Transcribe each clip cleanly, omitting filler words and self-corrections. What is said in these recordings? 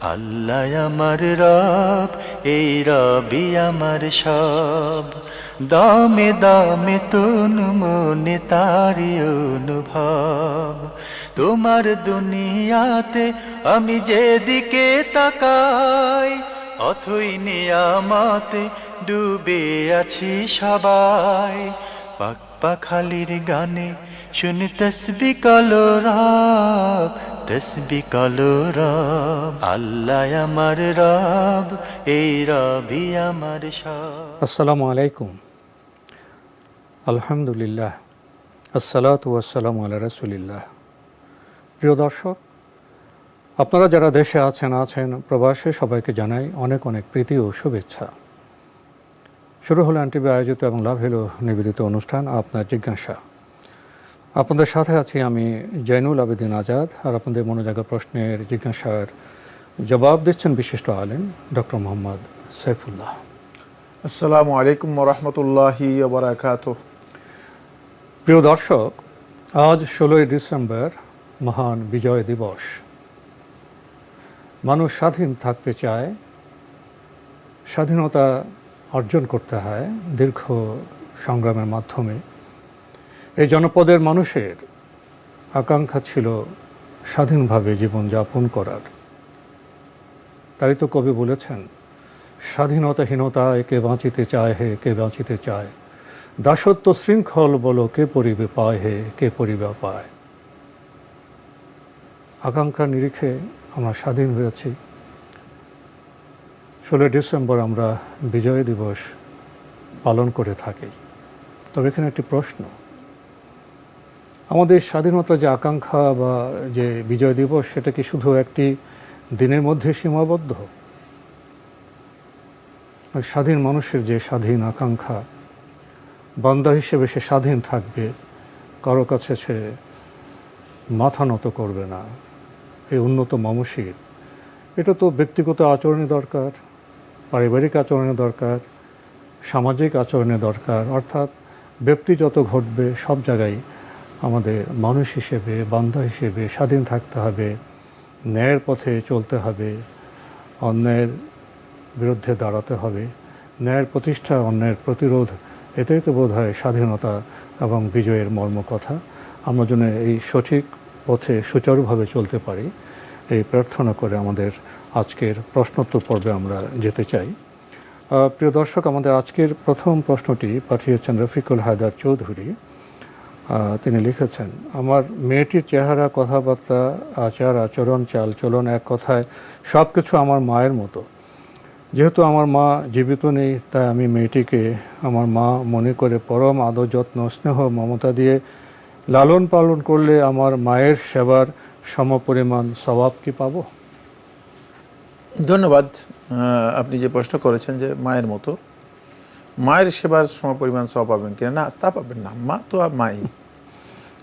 আল্লাহ আমার রব, এই রবি আমার সব। দামে দামে তন মনে তারি অনুভব। তোমার দুনিয়াতে আমি যেদিকে তাকাই, অথই নিয়ামতে ডুবে আছি সবাই। পাক পাখালির গানে শুনি তসবি কালো রব, তসবি কালো রব। আল্লাহ আমার রব, এই রবি আমার সব। আসসালামু আলাইকুম। আলহামদুলিল্লাহ, আসসালাতু ওয়াসসালামু আলা রাসূলিল্লাহ। প্রিয় দর্শক, আপনারা যারা দেশে আছেন প্রবাসে, সবাইকে জানাই অনেক অনেক প্রীতি ও শুভেচ্ছা। শুরু হলো এনটিভি আয়োজিত এবং লাভ হলো নিবেদিত অনুষ্ঠান আপনার জিজ্ঞাসা। আপনাদের সাথে আছি আমি জয়নুল আবেদিন আজাদ, আর আপনাদের মনোজাগা প্রশ্নের জিজ্ঞাসার জবাব দিচ্ছেন বিশিষ্ট আলেম ডক্টর মোহাম্মদ সাইফুল্লাহ। আসসালামু আলাইকুম ওরহমতুল্লাহি ওয়া বারাকাতুহু। প্রিয় দর্শক, আজ 16ই ডিসেম্বর, মহান বিজয় দিবস। মানুষ স্বাধীন থাকতে চায়, স্বাধীনতা অর্জন করতে হয় দীর্ঘ সংগ্রামের মাধ্যমে। এই জনপদের মানুষের আকাঙ্ক্ষা ছিল স্বাধীনভাবে জীবনযাপন করার। তাই তো কবি বলেছেন, স্বাধীনতাহীনতায় কে বাঁচিতে চায় হে, কে বাঁচিতে চায়। দাসত্ব শৃঙ্খল বলো, কে পরিবে পায় হে, কে পরিবে পায়। আকাঙ্ক্ষার নিরিখে আমরা স্বাধীন হয়েছি। 16 ডিসেম্বর আমরা বিজয় দিবস পালন করে থাকি। তবে এখানে একটি প্রশ্ন, আমাদের স্বাধীনতার যে আকাঙ্ক্ষা বা যে বিজয় দিবস, সেটা কি শুধু একটি দিনের মধ্যে সীমাবদ্ধ? স্বাধীন মানুষের যে স্বাধীন আকাঙ্ক্ষা, বান্দা হিসেবে সে স্বাধীন থাকবে, কারো কাছে সে মাথা নত করবে না, এই উন্নত মানসিক, এটা তো ব্যক্তিগত আচরণে দরকার, পারিবারিক আচরণে দরকার, সামাজিক আচরণে দরকার। অর্থাৎ ব্যক্তি যত ঘটবে সব জায়গায় আমাদের মানুষ হিসেবে, বান্দা হিসেবে স্বাধীন থাকতে হবে, ন্যায়ের পথে চলতে হবে, অন্যায়ের বিরুদ্ধে দাঁড়াতে হবে, ন্যায়ের প্রতিষ্ঠা, অন্যায়ের প্রতিরোধ। এটাই তো বোধ হয় স্বাধীনতা এবং বিজয়ের মর্মকথা। আমরা যেন এই সঠিক পথে সুচারুভাবে চলতে পারি, এই প্রার্থনা করে আমাদের আজকের প্রশ্নোত্তর পর্বে আমরা যেতে চাই। প্রিয় দর্শক, আমাদের আজকের প্রথম প্রশ্নটি পাঠিয়েছেন রফিকুল হায়দার চৌধুরী। তিনি লিখেছেন, আমার মেয়েটির চেহারা, কথাবার্তা, আচার আচরণ, চাল চলন, এক কথায় সব কিছু আমার মায়ের মতো। যেহেতু আমার মা জীবিত নেই, তাই আমি মেয়েটিকে আমার মা মনে করে পরম আদর, যত্ন, স্নেহ, মমতা দিয়ে লালন পালন করলে আমার মায়ের সেবার সমপরিমাণ সওয়াব কি পাবো? ধন্যবাদ। আপনি যে প্রশ্ন করেছেন যে মায়ের মতো, মায়ের সেবার সমপরিমাণ সওয়াব পাবেন কিনা, না তা পাবেন না। মা তো আর মাই।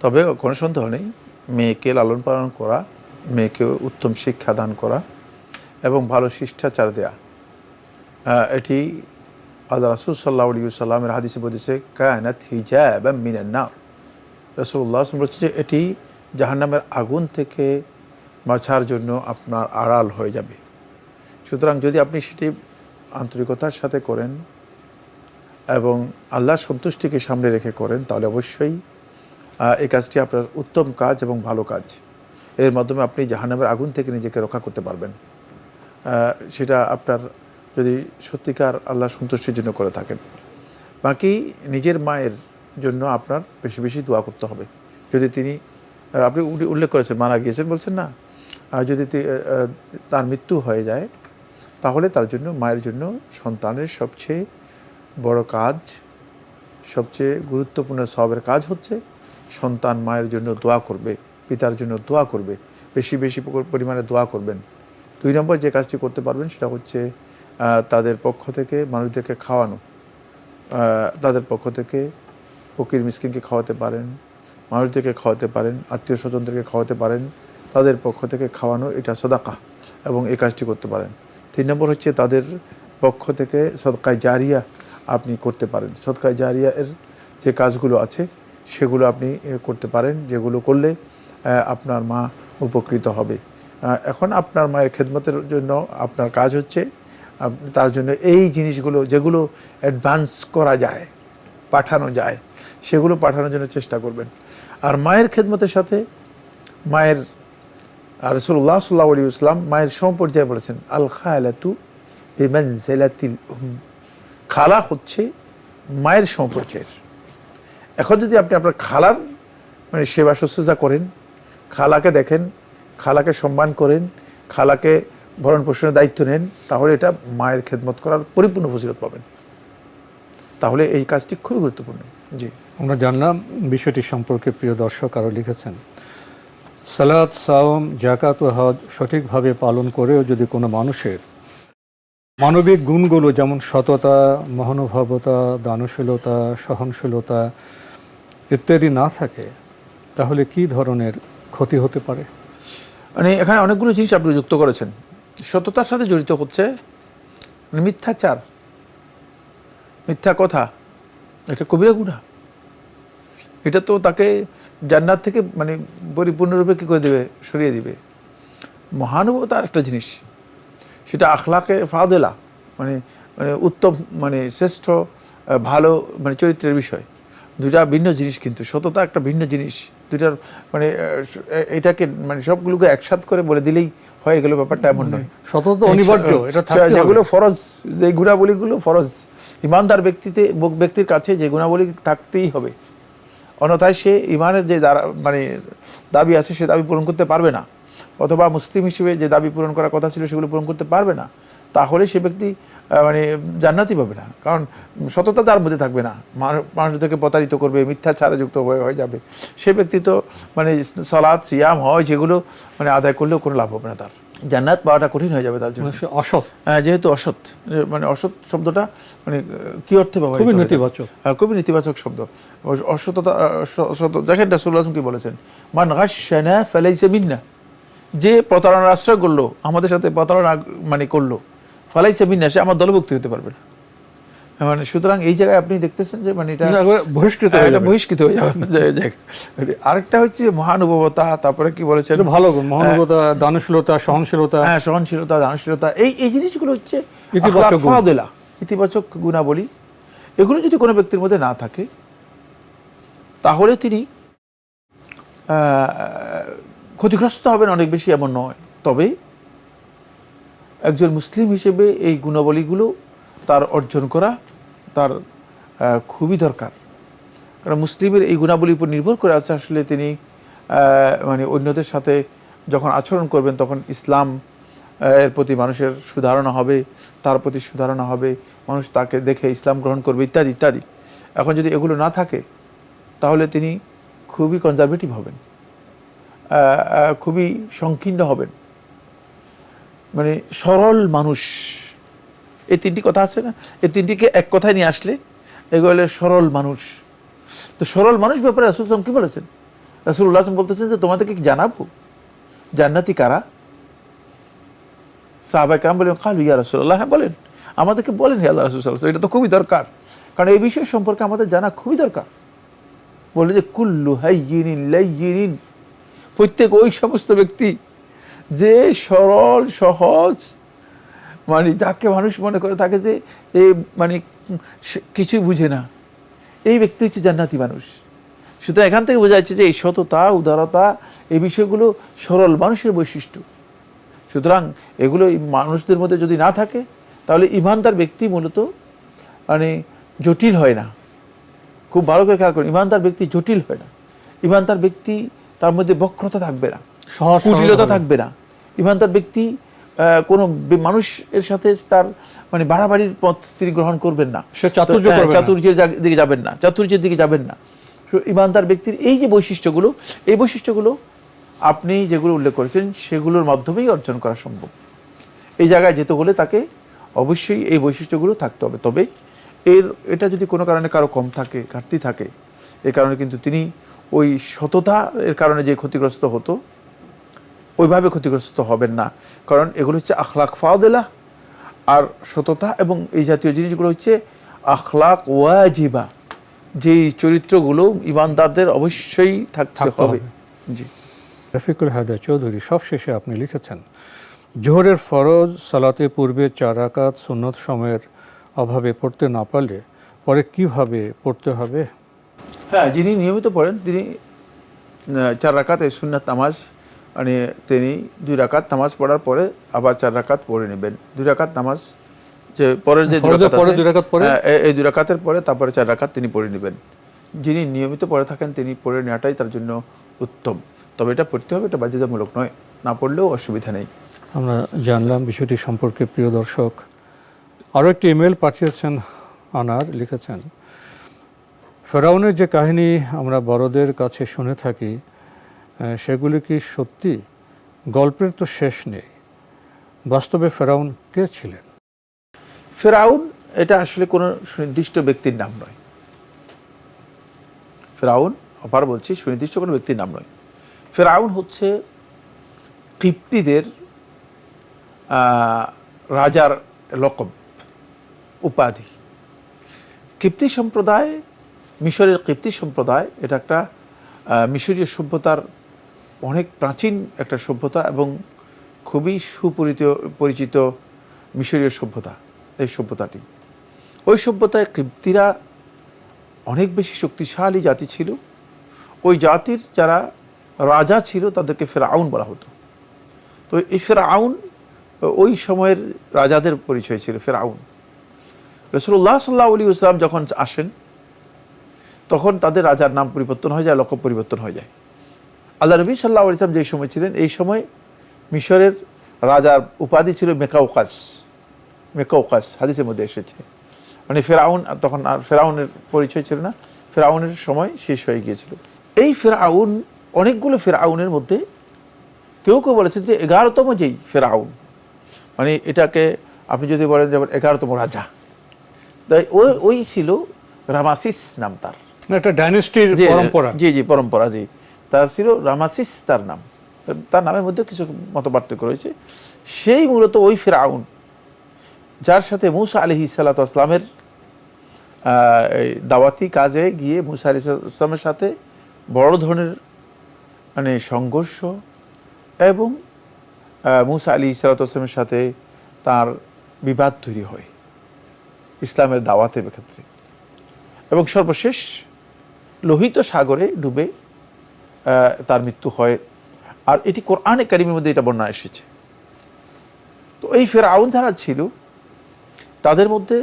তবে কোনো সন্দেহ নেই, মেয়েকে লালন পালন করা, মেয়েকে উত্তম শিক্ষা দান করা এবং ভালো শিষ্টাচার দেয়া, এটি আল্লাহ রাসূল সাল্লাল্লাহু আলাইহি ওয়াসাল্লামের হাদিসে বলেছে, কানাত হিজাবাম মিনান নার। রাসূলুল্লাহ বলছে যে এটি জাহান্নামের আগুন থেকে বাঁচার জন্য আপনার আড়াল হয়ে যাবে। সুতরাং যদি আপনি সেটি আন্তরিকতার সাথে করেন এবং আল্লাহর সন্তুষ্টিকে সামনে রেখে করেন, তাহলে অবশ্যই এই কাজটি আপনার উত্তম কাজ এবং ভালো কাজ। এর মাধ্যমে আপনি জাহান্নামের আগুন থেকে নিজেকে রক্ষা করতে পারবেন। সেটা আপনার যদি সত্যিকার আল্লাহর সন্তুষ্টির জন্য করে থাকেন। বাকি নিজের মায়ের জন্য আপনার বেশি বেশি দোয়া করতে হবে। যদি তিনি, আপনি উল্লেখ করেছেন মারা গিয়েছেন বলছেন না, যদি তার মৃত্যু হয়ে যায়, তাহলে তার জন্য, মায়ের জন্য সন্তানের সবচেয়ে বড় কাজ, সবচেয়ে গুরুত্বপূর্ণ সওয়াবের কাজ হচ্ছে সন্তান মায়ের জন্য দোয়া করবে, পিতার জন্য দোয়া করবে, বেশি বেশি পরিমাণে দোয়া করবেন। 2 নম্বর যে কাজটি করতে পারবেন সেটা হচ্ছে তাদের পক্ষ থেকে মানুষদেরকে খাওয়ানো। তাদের পক্ষ থেকে ফকির মিসকিনকে খাওয়াতে পারেন, মানুষদেরকে খাওয়াতে পারেন, আত্মীয় স্বজনদেরকে খাওয়াতে পারেন, তাদের পক্ষ থেকে খাওয়ানো, এটা সাদাকা, এবং এই কাজটি করতে পারেন। 3 নম্বর হচ্ছে তাদের পক্ষ থেকে সদকায়ে জারিয়া আপনি করতে পারেন। সদকায়ে জারিয়া এর যে কাজগুলো আছে সেগুলো আপনি করতে পারেন, যেগুলো করলে আপনার মা উপকৃত হবে। এখন আপনার মায়ের খেদমতের জন্য আপনার কাজ হচ্ছে তার জন্য এই জিনিসগুলো যেগুলো অ্যাডভান্স করা যায়, পাঠানো যায়, সেগুলো পাঠানোর জন্য চেষ্টা করবেন। আর মায়ের খেদমতের সাথে মায়ের রাসূলুল্লাহ সাল্লাল্লাহু আলাইহি ওয়াসাল্লাম মায়ের সমপর্যায়ে বলেছেন, আল খালাতু বিমানজিলাতিল খালা হচ্ছে মায়ের সমপর্যায়ের। এখন যদি আপনি আপনার খালার মানে সেবা শুশ্রূষা করেন, খালাকে দেখেন, খালাকে সম্মান করেন, খালাকে ভরণ পোষণের দায়িত্ব নেন, তাহলে এটা মায়ের খেদমত করার পরিপূর্ণ ফজিলত পাবেন। তাহলে এই কাজটি খুবই গুরুত্বপূর্ণ। জি, আমরা জানলাম বিষয়টি সম্পর্কে। প্রিয় দর্শক আরও লিখেছেন, সালাত, সাওম, জাকাত ও হজ সঠিকভাবে পালন করেও যদি কোনো মানুষের মানবিক গুণগুলো যেমন সততা, মহানুভবতা, দানশীলতা, সহনশীলতা ইত্যাদি না থাকে, তাহলে কি ধরনের ক্ষতি হতে পারে? মানে এখানে অনেকগুলো জিনিস আপনি যুক্ত করেছেন। সততার সাথে জড়িত হচ্ছে মানে মিথ্যাচার, মিথ্যা কথা, এটা কবিরা গুনাহ। এটা তো তাকে জান্নাত থেকে মানে পরিপূর্ণরূপে কী করে দেবে, সরিয়ে দিবে। মহানুভবতা একটা জিনিস, সেটা আখলাকে ফাদেলা, মানে মানে উত্তম মানে শ্রেষ্ঠ ভালো মানে চরিত্রের বিষয়। দুটা ভিন্ন জিনিস, কিন্তু সততা একটা ভিন্ন জিনিস। দুটার মানে এটাকে মানে সবগুলোকে একসাথ করে বলে দিলেই হয়ে গেল, ব্যাপারটা এমন নয়। সততা অনিবার্য, এটা থাকতে হবে। যেগুলো ফরজ, যে গুণাবলীগুলো ফরজ, ইমানদার ব্যক্তির কাছে যে গুণাবলী থাকতেই হবে, অন্যথায় সে ইমানের যে মানে দাবি আছে সে দাবি পূরণ করতে পারবে না, অথবা মুসলিম হিসেবে যে দাবি পূরণ করার কথা ছিল সেগুলো পূরণ করতে পারবে না। তাহলে সে ব্যক্তি মানে জান্নাতি পাবে না, কারণ সততা তার মধ্যে থাকবে না। মানুষদেরকে প্রতারিত করবে, মিথ্যাচারে যুক্ত হয়ে যাবে। সে ব্যক্তি তো মানে সালাত, সিয়াম, হজ যেগুলো মানে আদায় করলেও কোনো লাভ হবে না, তার জান্নাত পাওয়াটা কঠিন হয়ে যাবে তার জন্য। অসৎ, যেহেতু অসৎ, মানে অসৎ শব্দটা মানে কি অর্থে ব্যবহার? খুবই নেতিবাচক, খুবই নেতিবাচক শব্দ। অসততা, দেখেন রাসূলুল্লাহ কি বলেছেন, মান গাশশানা ফালাইসা মিন্না, যে প্রতারণার আশ্রয় করলো, আমাদের সাথে প্রতারণা মানে করলো, ফালাইসা মিন্না, সে আমার দলভুক্ত হতে পারবে না। মানে সুতরাং এই জায়গায় আপনি দেখতেছেন যে মানে এটা বহিষ্কৃত হয়ে যাবে। আরেকটা হচ্ছে মহানুভবতা, তারপরে কি বলেছেন, ভালো গুণ, মহানুভবতা, দানশীলতা, সহনশীলতা। হ্যাঁ, সহনশীলতা, দানশীলতা, এই জিনিসগুলো হচ্ছে ইতিবাচক গুণ, ইতিবাচক গুণাবলী। এগুলো যদি কোনো ব্যক্তির মধ্যে না থাকে, তাহলে তিনি ক্ষতিগ্রস্ত হবেন অনেক বেশি, এমন নয়। তবে একজন মুসলিম হিসেবে এই গুণাবলীগুলো তার অর্জন করা তার খুবই দরকার। কারণ মুসলিমের এই গুণাবলীর উপর নির্ভর করে আছে আসলে তিনি মানে অন্যদের সাথে যখন আচরণ করবেন, তখন ইসলাম এর প্রতি মানুষের সুধারণা হবে, তার প্রতি সুধারণা হবে, মানুষ তাকে দেখে ইসলাম গ্রহণ করবে, ইত্যাদি ইত্যাদি। এখন যদি এগুলো না থাকে, তাহলে তিনি খুবই কনজারভেটিভ হবেন, খুবই সংকীর্ণ হবেন, মানে সরল মানুষ। এই তিনটি কথা আছে না, এই তিনটিকে এক কথায় নিয়ে আসলে এগুলো সরল মানুষ। তো সরল মানুষ ব্যাপারে রাসূল সাল্লাল্লাহু আলাইহি ওয়াসাল্লাম কি বলেছেন? রাসূলুল্লাহ সাল্লাল্লাহু আলাইহি ওয়াসাল্লাম বলতেছেন যে তোমাদেরকে কি জানাবো জান্নাতি কারা? সাহাবায়ে কেরাম বলেন, কালু ইয়া রাসূলুল্লাহ, হ্যাঁ বলেন, আমাদেরকে বলেন হে আল্লাহ রাসূল সাল্লাল্লাহু আলাইহি ওয়াসাল্লাম। এটা তো খুবই দরকার, কারণ এই বিষয় সম্পর্কে আমাদের জানা খুবই দরকার। বলে যে কুল্লু হাইয়িনিন লাইয়িনিন, প্রত্যেক ওই সমস্ত ব্যক্তি যে সরল সহজ, মানে যাকে মানুষ মনে করে থাকে যে এ মানে কিছুই বুঝে না, এই ব্যক্তি হচ্ছে জান্নাতি মানুষ। সুতরাং এখান থেকে বোঝা যাচ্ছে যে এই সততা, উদারতা, এই বিষয়গুলো সরল মানুষের বৈশিষ্ট্য। সুতরাং এগুলো মানুষদের মধ্যে যদি না থাকে, তাহলে ইমানদার ব্যক্তি মূলত মানে জটিল হয় না। খুব ভালো করে খেয়াল করুন, ইমানদার ব্যক্তি জটিল হয় না। ইমানদার ব্যক্তি, তার মধ্যে বক্রতা থাকবে না, কুটিলতা থাকবে না। ইমানদার ব্যক্তি কোনো মানুষের সাথে তার মানে বাড়াবাড়ির পথ তিনি গ্রহণ করবেন না, চাতুর্যের দিকে যাবেন না, চাতুর্যের দিকে যাবেন না। ইমানদার ব্যক্তির এই যে বৈশিষ্ট্যগুলো, এই বৈশিষ্ট্যগুলো আপনি যেগুলো উল্লেখ করেছেন সেগুলোর মাধ্যমেই অর্জন করা সম্ভব। এই জায়গায় যেতে হলে তাকে অবশ্যই এই বৈশিষ্ট্যগুলো থাকতে হবে। তবে এটা যদি কোনো কারণে কারো কম থাকে, ঘাটতি থাকে, এই কারণে কিন্তু তিনি ওই সততা এর কারণে যে ক্ষতিগ্রস্ত হতো, ওইভাবে ক্ষতিগ্রস্ত হবেন না। কারণ এগুলো হচ্ছে আখলাক ফাদিলা, আর সততা এবং এই জাতীয় জিনিসগুলো হচ্ছে আখলাক ওয়াজিবা, যেই চরিত্রগুলো ইমানদারদের অবশ্যই থাকতে হবে। জি। রফিকুল হায়দার চৌধুরী, সবশেষে আপনি লিখেছেন, জোহরের ফরজ সালাতে পূর্বে 4 রাকাত সুন্নত সময়ের অভাবে পড়তে না পারলে পরে কিভাবে পড়তে হবে? হ্যাঁ, যিনি নিয়মিত পড়েন তিনি 4 রাকাত এই সুন্নাত নামাজ, মানে তিনি 2 রাকাত নামাজ পড়ার পরে আবার 4 রাকাত পড়ে নেবেন। 2 রাকাত নামাজ যে পরের যে 2 রাকাত পরে আছে, 2 রাকাত পরে এই 2 রাকাতের পরে তারপরে 4 রাকাত তিনি পড়ে নেবেন। যিনি নিয়মিত পড়ে থাকেন তিনি পড়ে নেওয়াটাই তার জন্য উত্তম। তবে এটা পড়তে হবে, এটা বাধ্যতামূলক নয়, না পড়লেও অসুবিধা নেই। আমরা জানলাম বিষয়টি সম্পর্কে। প্রিয় দর্শক, আরও একটি ইমেল পাঠিয়েছেন আনার, লিখেছেন, ফেরাউনের যে কাহিনী আমরা বড়দের কাছে শুনে থাকি সেগুলি কি সত্যি? গল্পের তো শেষ নেই। বাস্তবে ফেরাউন কে ছিলেন? ফেরাউন এটা আসলে কোনো সুনির্দিষ্ট ব্যক্তির নাম নয়। ফেরাউন, আবার বলছি, সুনির্দিষ্ট কোনো ব্যক্তির নাম নয়। ফেরাউন হচ্ছে কিপ্তিদের রাজার লকব, উপাধি। কিপ্তি সম্প্রদায়, মিশরের কিপ্তি সম্প্রদায়, এটা একটা মিশরীয় সভ্যতার অনেক প্রাচীন একটা সভ্যতা এবং খুবই পরিচিত মিশরীয় সভ্যতা। এই সভ্যতাটি, ওই সভ্যতায় কিপ্তিরা অনেক বেশি শক্তিশালী জাতি ছিল। ওই জাতির যারা রাজা ছিল তাদেরকে ফেরাউন বলা হতো। তো এই ফেরাউন ওই সময়ের রাজাদের পরিচয় ছিল ফেরাউন। রাসূলুল্লাহ সাল্লাল্লাহু আলাইহি ওয়াসাল্লাম যখন আসেন তখন তাদের রাজার নাম পরিবর্তন হয়ে যায়, লকব পরিবর্তন হয়ে যায়। আল্লাহ নবী সাল্লাল্লাহু আলাইহি ওয়াসাল্লাম যেই সময় ছিলেন এই সময় মিশরের রাজার উপাধি ছিল মেকাউকাস। মেকাউকাস হাদিসের মধ্যে এসেছে। মানে ফেরাউন তখন আর ফেরাউনের পরিচয় ছিল না, ফেরাউনের সময় শেষ হয়ে গিয়েছিল। এই ফেরাউন, অনেকগুলো ফেরাউনের মধ্যে কেউ কেউ বলেছেন যে 11তম যেই ফেরাউন, মানে এটাকে আপনি যদি বলেন যেমন 11তম রাজা, তাই ওই ছিল রামাসিস নাম তার, একটা ডাইনেস্টির পরম্পরা। জি জি, পরম্পরা, জি। তার ছিল রামাসিস তার নাম। তার নামের মধ্যে কিছু মতপার্থক্য রয়েছে। সেই মূলত ওই ফেরাউন যার সাথে মূসা আলাইহিস সালাতু ওয়াস সালামের দাওয়াতি কাজে গিয়ে মূসা আলাইহিস সালামের সাথে বড় ধরনের মানে সংঘর্ষ এবং মূসা আলাইহিস সালাতু ওয়াস সালামের সাথে তার বিবাদ তৈরি হয় ইসলামের দাওয়াতের ক্ষেত্রে, এবং সর্বশেষ লোহিত সাগরে ডুবে তার মৃত্যু হয়। আর এটি কোরআনে কারিমের মধ্যে এটা বর্ণনা এসেছে। তো এই ফেরাউন যারা ছিল তাদের মধ্যে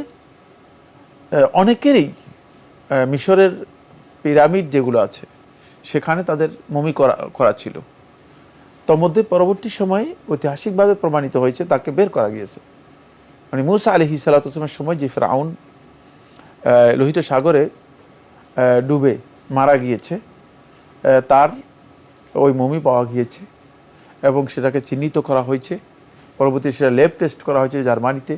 অনেকেরই মিশরের পিরামিড যেগুলো আছে সেখানে তাদের মমি করা ছিল। তার মধ্যে পরবর্তী সময়ে ঐতিহাসিকভাবে প্রমাণিত হয়েছে তাকে বের করা গিয়েছে। মানে মূসা আলাইহিস সালাতু ওয়াস সালামের সময় যে ফেরাউন লোহিত সাগরে ডুবে মারা গিয়েছে তার ওই মমি পাওয়া গিয়েছে এবং সেটাকে চিহ্নিত করা হয়েছে। পরবর্তী সেটা ল্যাব টেস্ট করা হয়েছে জার্মানিতে।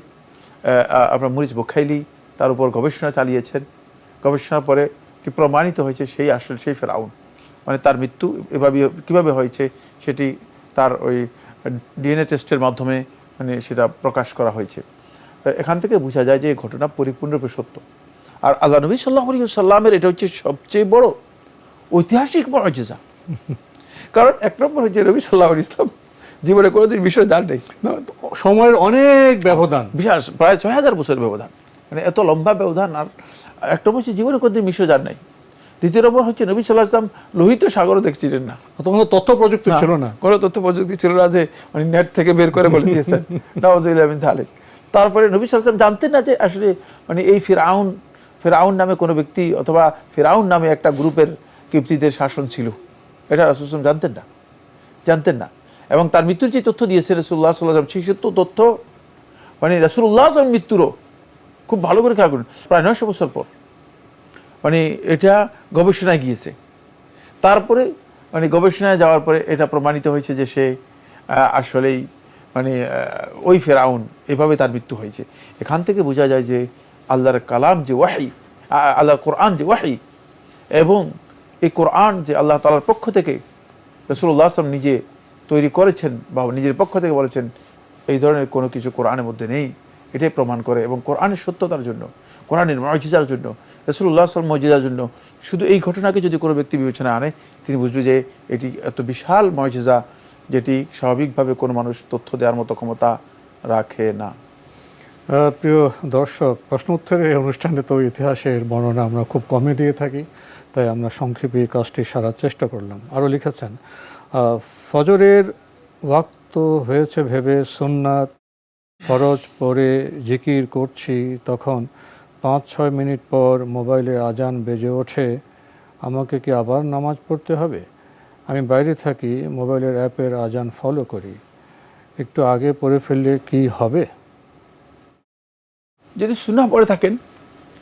আপনার মরিস বোখাইলি তার উপর গবেষণা চালিয়েছেন। গবেষণার পরে এটি প্রমাণিত হয়েছে সেই আসলে সেই ফেরাউন। মানে তার মৃত্যু এভাবে কীভাবে হয়েছে সেটি তার ওই ডিএনএ টেস্টের মাধ্যমে মানে সেটা প্রকাশ করা হয়েছে। এখান থেকে বোঝা যায় যে এই ঘটনা পরিপূর্ণরূপে সত্য। আর আল্লাহ নবী সাল্লাল্লাহু আলাইহি ওয়াসাল্লামের এটা হচ্ছে সবচেয়ে বড় ঐতিহাসিক মুআজিজা। কারণ এক নম্বর হচ্ছে নবী সাল্লাল্লাহু আলাইহি ওয়াসাল্লাম জীবনে কোনোদিন বিষয় জান নেই, সময়ের অনেক ব্যবধান, বিশাল প্রায় ৬,০০০ বছরের ব্যবধান, মানে এত লম্বা ব্যবধান। আর এক নম্বর হচ্ছে জীবনে কোনোদিন বিষয় জান নাই। দ্বিতীয় নম্বর হচ্ছে নবী সাল্লাল্লাহু আলাইহি ওয়াসাল্লাম লোহিত সাগরও দেখছিলেন না। তখন তথ্য প্রযুক্তি ছিল না, কোনো তথ্য প্রযুক্তি ছিল না যে মানে নেট থেকে বের করে বলে দিয়েছেন। নাউযুবিল্লাহি মিন যালিক। তারপরে নবী সাল্লাল্লাহু আলাইহি ওয়াসাল্লাম জানতেন না যে আসলে মানে এই ফেরাউন নামে কোনো ব্যক্তি অথবা ফেরাউন নামে একটা গ্রুপের কিপ্তিদের শাসন ছিল, এটা রাসূল সাল্লাল্লাহু আলাইহি ওয়াসাল্লাম জানতেন না। এবং তার মৃত্যুর যে তথ্য দিয়েছে রাসূলুল্লাহ সাল্লাল্লাহু আলাইহি ওয়াসাল্লাম, সেই তথ্য মানে রাসূলুল্লাহ সাল্লাল্লাহু আলাইহি ওয়াসাল্লাম মৃত্যুরও খুব ভালো করে খেয়াল করুন, প্রায় ৯০০ বছর পর মানে এটা গবেষণায় গিয়েছে। তারপরে মানে গবেষণায় যাওয়ার পরে এটা প্রমাণিত হয়েছে যে সে আসলেই মানে ওই ফেরাউন, এভাবে তার মৃত্যু হয়েছে। এখান থেকে বোঝা যায় যে আল্লাহর কালাম যে ওয়াহি, আল্লাহর কোরআন যে ওয়াহি, এবং এই কোরআন যে আল্লাহ তাআলার পক্ষ থেকে রাসূলুল্লাহ সাল্লাল্লাহু আলাইহি ওয়াসাল্লাম নিজে তৈরি করেছেন বা নিজের পক্ষ থেকে বলেছেন, এই ধরনের কোনো কিছু কোরআনের মধ্যে নেই। এটাই প্রমাণ করে। এবং কোরআনের সত্যতার জন্য, কোরআনের মুজিজার জন্য, রাসূলুল্লাহ সাল্লাল্লাহু আলাইহি ওয়াসাল্লাম মুজিজার জন্য শুধু এই ঘটনাকে যদি কোনো ব্যক্তি বিবেচনা আনে, তিনি বুঝবে যে এটি এত বিশাল মুজিজা যেটি স্বাভাবিকভাবে কোনো মানুষ তথ্য দেওয়ার মতো ক্ষমতা রাখে না। প্রিয় দর্শক, প্রশ্ন উত্তরের এই অনুষ্ঠানে তো ইতিহাসের বর্ণনা আমরা খুব কমই দিয়ে থাকি, তাই আমরা সংক্ষেপে এই কাজটি সারার চেষ্টা করলাম। আরও লিখেছেন, ফজরের ওয়াক্ত হয়েছে ভেবে সুন্নাত ফরজ পরে জিকির করছি, তখন 5-6 মিনিট পর মোবাইলে আজান বেজে ওঠে, আমাকে কি আবার নামাজ পড়তে হবে? আমি বাইরে থাকি, মোবাইলের অ্যাপের আজান ফলো করি, একটু আগে পড়ে ফেললে কি হবে? যদি সুন্নাহ পড়ে থাকেন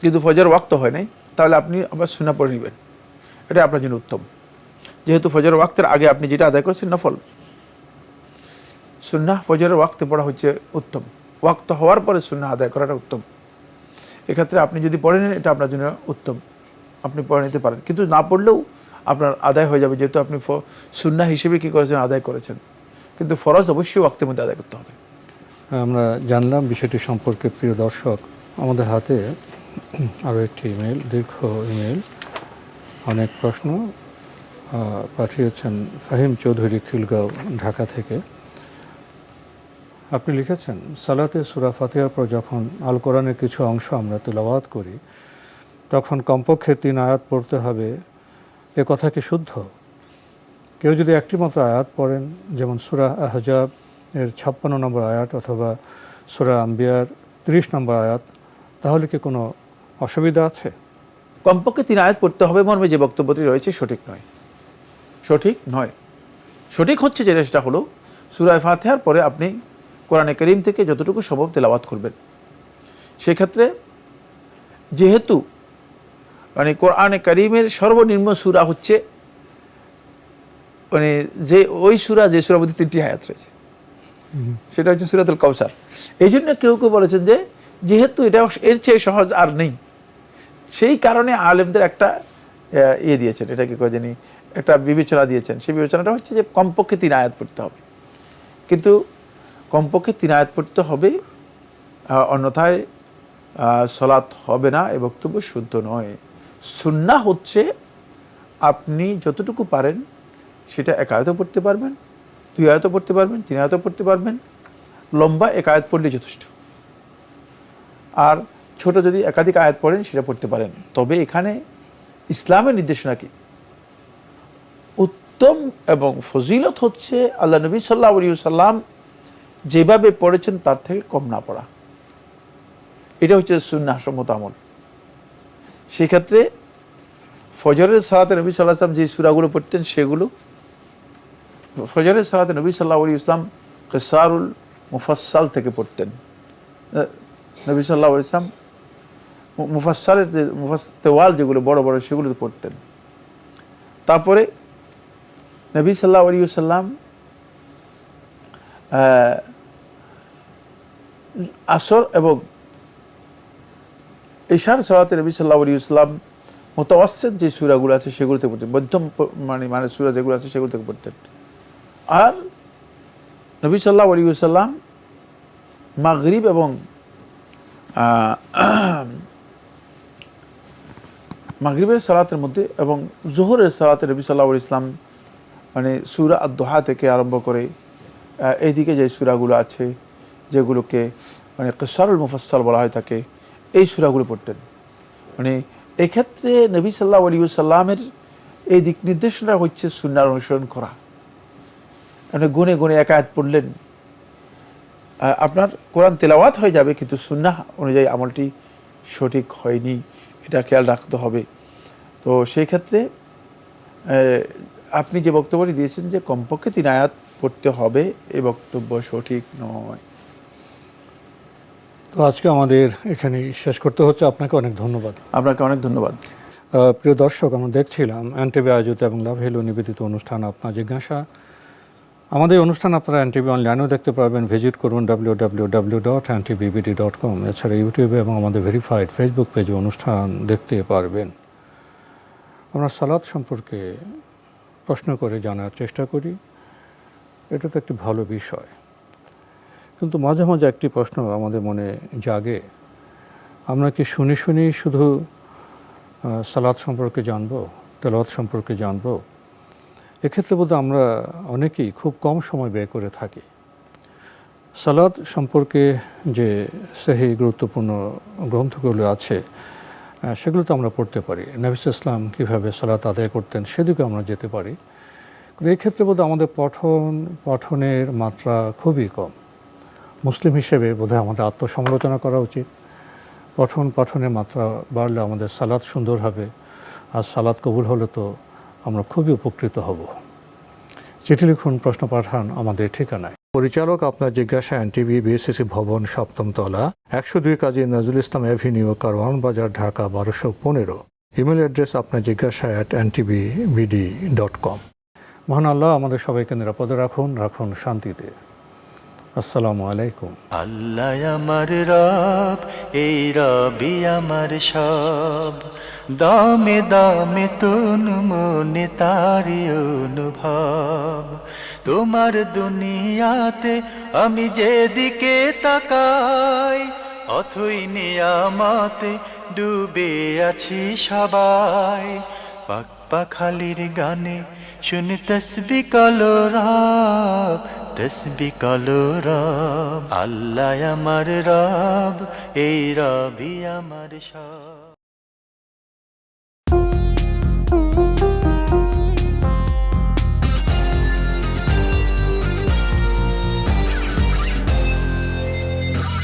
কিন্তু ফজর ওয়াক্ত হয় নাই, তাহলে আপনি আবার সুন্নাহ পড়ে নেবেন, এটা আপনার জন্য উত্তম। যেহেতু ফজর ওয়াক্তের আগে আপনি যেটা আদায় করেছেন নফল, সুন্নাহ ফজরের ওয়াক্তে পড়া হচ্ছে উত্তম, ওয়াক্ত হওয়ার পরে সুন্নাহ আদায় করাটা উত্তম। এক্ষেত্রে আপনি যদি পড়ে নেন এটা আপনার জন্য উত্তম, আপনি পড়ে নিতে পারেন, কিন্তু না পড়লেও আপনার আদায় হয়ে যাবে, যেহেতু আপনি সুন্নাহ হিসেবে কী করেছেন, আদায় করেছেন। কিন্তু ফরজ অবশ্যই ওয়াক্তের মধ্যে আদায় করতে হবে। আমরা জানলাম বিষয়টি সম্পর্কে। প্রিয় দর্শক, আমাদের হাতে আরও একটি ইমেল, দীর্ঘ ইমেল, অনেক প্রশ্ন পাঠিয়েছেন ফাহিম চৌধুরী, খিলগাঁও, ঢাকা থেকে। আপনি লিখেছেন, সালাতে সূরা ফাতিহার পর যখন আল কোরআনের কিছু অংশ আমরা তেলাওয়াত করি, তখন কমপক্ষে 3 আয়াত পড়তে হবে, এ কথা কি শুদ্ধ? কেউ যদি একটি মাত্র আয়াত পড়েন, যেমন সূরা আহজাব এর 56 নম্বর আয়াত অথবা সূরা আম্বিয়ার 30 নম্বর আয়াত, তাহলে কি কোনো অসুবিধা আছে? কমপক্ষে 3 আয়াত পড়তে হবে মর্মে যে বক্তব্যটি রয়েছে সঠিক নয়, সঠিক নয়। সঠিক হচ্ছে যেটা, সেটা হলো সূরা ফাতিহার পরে আপনি কোরআনে কারীম থেকে যতটুকু সম্ভব তেলাওয়াত করবেন। সেক্ষেত্রে যেহেতু মানে কোরআনে কারীমের সর্বনিম্ন সূরা হচ্ছে মানে যে ওই সূরা, যে সূরার মধ্যে 3টি আয়াত রয়েছে, সেটা হচ্ছে সূরাতুল কাউসার। এই জন্য কেউ কেউ বলেছেন যে যেহেতু এটা এর চেয়ে সহজ আর নেই, সেই কারণে আলেমদের একটা ইয়ে দিয়েছেন, এটা কি কয় জানি, একটা বিবেচনা দিয়েছেন। সেই বিবেচনাটা হচ্ছে যে কমপক্ষে 3 আয়াত পড়তে হবে, কিন্তু কমপক্ষে 3 আয়াত পড়তে হবে, অন্যথায় সলাত হবে না, এ বক্তব্য শুদ্ধ নয়। সুন্নাহ হচ্ছে আপনি যতটুকু পারেন সেটা 1 আয়াতও পড়তে পারবেন, 2 আয়াতও পড়তে পারবেন, 3 আয়াতও পড়তে পারবেন, লম্বা 1 আয়াত পড়লে যথেষ্ট। আর ছোট যদি একাধিক আয়াত পড়েন সেটা পড়তে পারেন। তবে এখানে ইসলামের নির্দেশনা কি? উত্তম এবং ফজিলত হচ্ছে আল্লাহ নবী সাল্লাল্লাহু আলাইহি ওয়াসাল্লাম যেভাবে পড়েছেন তার থেকে কম না পড়া, এটা হচ্ছে সুন্নাহ সম্মত আমল। সেক্ষেত্রে ফজরের সালাতে নবী সাল্লাল্লাহু আলাইহি ওয়াসাল্লাম যে সূরাগুলো পড়তেন সেগুলো, ফজরের সালাতে নবী সাল্লাল্লাহু আলাইহি ওয়াসাল্লাম কিসারুল মুফাসসাল থেকে পড়তেন। নবী সাল্লাল্লাহু আলাইহি ওয়াসাল্লাম মুফাসসালের তেওয়াল যেগুলো বড় বড় সেগুলো পড়তেন। তারপরে নবী সাল্লাল্লাহু আলাইহি ওয়াসাল্লাম আসর এবং ইশার সালাতে নবী সাল্লাল্লাহু আলাইহি ওয়াসাল্লাম মুতাওয়াসসিত যে সূরাগুলো আছে সেগুলোতে পড়তেন, মধ্যম মানে সূরা যেগুলো আছে সেগুলো থেকে পড়তেন। আর নবী সাল্লাল্লাহু আলাইহি ওয়াসাল্লাম মাগরিব এবং মাগরিবের সালাতের মধ্যে এবং জোহরের সালাতে নবী সাল্লাল্লাহু আলাইহি ওয়াসাল্লাম মানে সূরা আদ-দুহা থেকে আরম্ভ করে এইদিকে যে সূরাগুলো আছে যেগুলোকে মানে কিসারুল মুফাসসাল বলা হয় থাকে, এই সূরাগুলো পড়তেন। মানে এক্ষেত্রে নবী সাল্লাল্লাহু আলাইহি ওয়াসাল্লামের এই দিক নির্দেশনা হচ্ছে সুন্নাহর অনুসরণ করা। মানে গুনে গুনে 1 আয়াত পড়লেন, আপনার কোরআন তেলাওয়াত হয়ে যাবে, কিন্তু সুন্নাহ অনুযায়ী আমলটি সঠিক হয়নি, এটা খেয়াল রাখতে হবে। তো সেই ক্ষেত্রে আপনি যে বক্তব্যটি দিয়েছেন যে কমপক্ষে 3 আয়াত পড়তে হবে, এই বক্তব্য সঠিক নয়। তো আজকে আমাদের এখানেই শেষ করতে হচ্ছে। আপনাকে অনেক ধন্যবাদ। আপনাকে অনেক ধন্যবাদ। প্রিয় দর্শক, আমরা দেখছিলাম এনটিভি আয়োজিত এবং লাভ হেলো নিবেদিত অনুষ্ঠান আপনার জিজ্ঞাসা। আমাদের অনুষ্ঠান আপনারা এনটিভি অনলাইনেও দেখতে পারবেন, ভিজিট করুন www.ntbbd.com। এছাড়া ইউটিউবে এবং আমাদের ভেরিফাইড ফেসবুক পেজে অনুষ্ঠান দেখতে পারবেন। আমরা সালাত সম্পর্কে প্রশ্ন করে জানার চেষ্টা করি, এটা তো একটি ভালো বিষয়। কিন্তু মাঝে মাঝে একটি প্রশ্ন আমাদের মনে জাগে, আমরা কি শুনি শুনি শুধু সালাত সম্পর্কে জানবো, তেলাওয়াত সম্পর্কে জানবো? এক্ষেত্রে বোধহয় আমরা অনেকেই খুব কম সময় ব্যয় করে থাকি। সালাত সম্পর্কে যে সহি গুরুত্বপূর্ণ গ্রন্থগুলো আছে সেগুলো তো আমরা পড়তে পারি। নবী সাল্লাল্লাহু আলাইহি ওয়াসাল্লাম কীভাবে সালাত আদায় করতেন সেদিকে আমরা যেতে পারি। কিন্তু এই ক্ষেত্রে বোধহয় আমাদের পঠনের মাত্রা খুবই কম। মুসলিম হিসেবে বোধহয় আমাদের আত্মসমালোচনা করা উচিত। পাঠনের মাত্রা বাড়লে আমাদের সালাত সুন্দর হবে, আর সালাত কবুল হলে তো আমরা খুবই উপকৃত হব। চিঠি লিখুন, প্রশ্ন পাঠান আমাদের ঠিকানায়। পরিচালক আপনার জিজ্ঞাসা, এনটিভি, বিএসসিসি ভবন, 7ম তলা, 102 কাজী নজরুল ইসলাম অ্যাভিনিউ, কারওয়ান বাজার, ঢাকা 1215। ইমেল অ্যাড্রেস আপনার জিজ্ঞাসা @ntvbd.com। মহান আল্লাহ আমাদের সবাইকে নিরাপদে রাখুন, রাখুন শান্তিতে। আসসালামু আলাইকুম। আল্লাহ আমার রব, এই রবি আমার সব, দামে দামে তন মনে তারি অনুভব। তোমার দুনিয়াতে আমি যেদিকে তাকাই, অথই নিয়ামতে ডুবে আছি সবাই। পাক পাখালির গানে শুনি তসবি কলরব, তসবি কলরব। আল্লাহ আমার রব, এই রবি আমার সব।